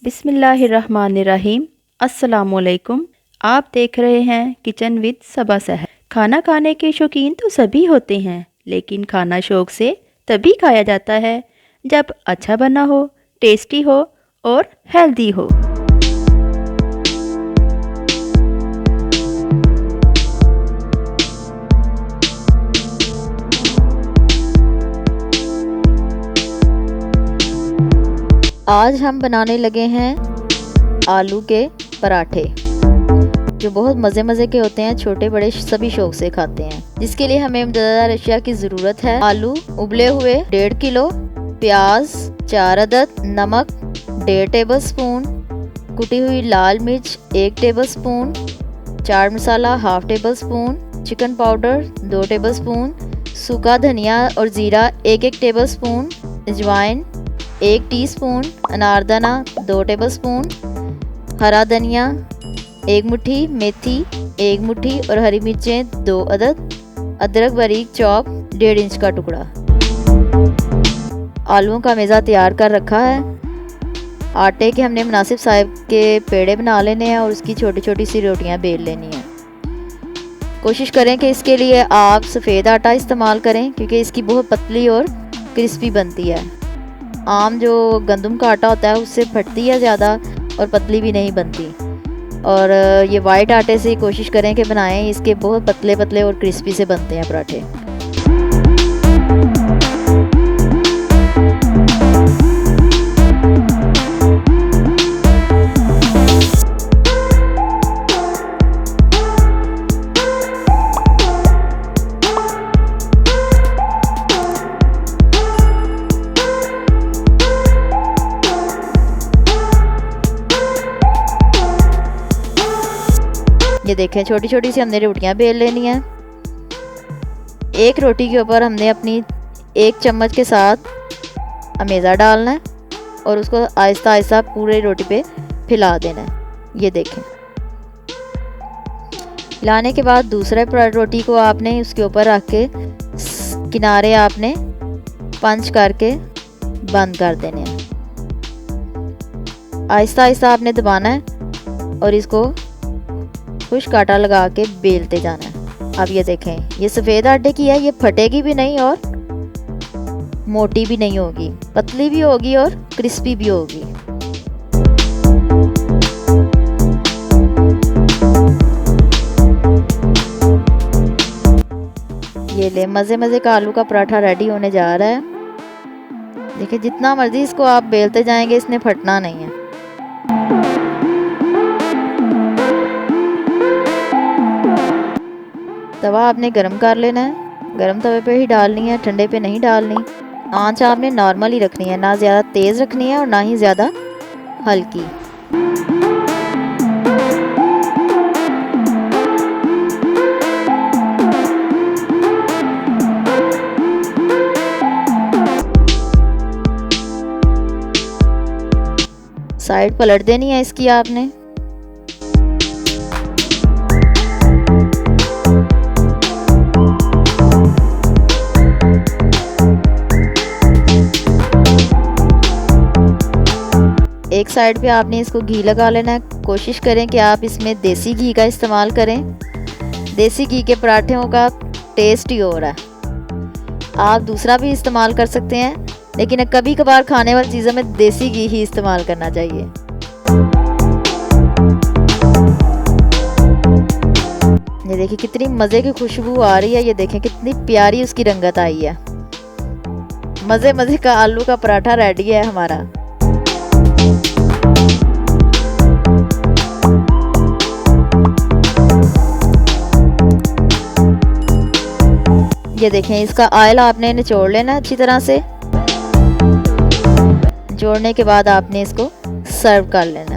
बिस्मिल्लाहिर्रहमानिर्रहीम। अस्सलामुअलैकुम। आप देख रहे हैं किचन विद सबा सहर। खाना खाने के शौकीन तो सभी होते हैं, लेकिन खाना शौक से तभी खाया जाता है जब अच्छा बना हो, टेस्टी हो और हेल्दी हो। आज हम बनाने लगे हैं आलू के पराठे, जो बहुत मज़े के होते हैं। छोटे बड़े सभी शौक से खाते हैं। जिसके लिए हमें मज़ेदार अशिया की ज़रूरत है। आलू उबले हुए 1.5 किलो, प्याज 4 अदद, नमक 1.5 टेबल स्पून, कुटी हुई लाल मिर्च 1 table spoon, chaat masala 1/2 table spoon, chicken powder 2 table spoon, सूखा धनिया और ज़ीरा 1 टेबल स्पून, अजवाइन 1 टीस्पून, अनारदाना 2 टेबल स्पून, हरा धनिया 1 मुट्ठी, मेथी 1 मुट्ठी और हरी मिर्चें 2 अदद, अदरक बारीक चॉप 1.5 इंच का टुकड़ा। आलूओं का मेज़ा तैयार कर रखा है। आटे के हमने मुनासिब साइज के पेड़े बना लेने हैं और उसकी छोटी छोटी सी रोटियां बेल लेनी हैं। कोशिश करें कि इसके लिए आप सफ़ेद आटा इस्तेमाल करें, क्योंकि इसकी बहुत पतली और क्रिस्पी बनती है। आम जो गंदम का आटा होता है उससे फटती है ज़्यादा और पतली भी नहीं बनती। और ये वाइट आटे से कोशिश करें कि बनाएं, इसके बहुत पतले पतले और क्रिस्पी से बनते हैं पराठे। ये देखें, छोटी छोटी सी हमने रोटियां बेल लेनी है। एक रोटी के ऊपर हमने अपनी 1 चम्मच के साथ अमेज़ा डालना है और उसको आहिस्ता आहिस्ता पूरे रोटी पे फैला देना है। ये देखें, फैलाने के बाद दूसरे रोटी को आपने उसके ऊपर रख के किनारे आपने पंच करके बंद कर देने हैं। आहिस्ता आहिस्ता आपने दबाना है और इसको खुश्क आटा लगा के बेलते जाना है। अब ये देखें, ये सफ़ेद आटे की है, ये फटेगी भी नहीं और मोटी भी नहीं होगी, पतली भी होगी और क्रिस्पी भी होगी। ये ले, मज़े का आलू का पराठा रेडी होने जा रहा है। देखिए, जितना मर्जी इसको आप बेलते जाएंगे, इसने फटना नहीं है। तवा आपने गरम कर लेना है। गरम तवे पे ही डालनी है, ठंडे पे नहीं डालनी। आंच आपने नॉर्मल ही रखनी है, ना ज़्यादा तेज़ रखनी है और ना ही ज़्यादा हल्की। साइड पलट देनी है इसकी आपने। एक साइड पे आपने इसको घी लगा लेना है। कोशिश करें कि आप इसमें देसी घी का इस्तेमाल करें। देसी घी के पराठों का टेस्ट ही और है। आप दूसरा भी इस्तेमाल कर सकते हैं, लेकिन कभी कभार खाने वाली चीज़ों में देसी घी ही इस्तेमाल करना चाहिए। ये देखिए, कितनी मज़े की खुशबू आ रही है। ये देखें, कितनी प्यारी उसकी रंगत आई है। मज़े का आलू का पराठा रेडी है हमारा। ये देखें, इसका ऑयल आपने निचोड़ लेना अच्छी तरह से। जोड़ने के बाद आपने इसको सर्व कर लेना।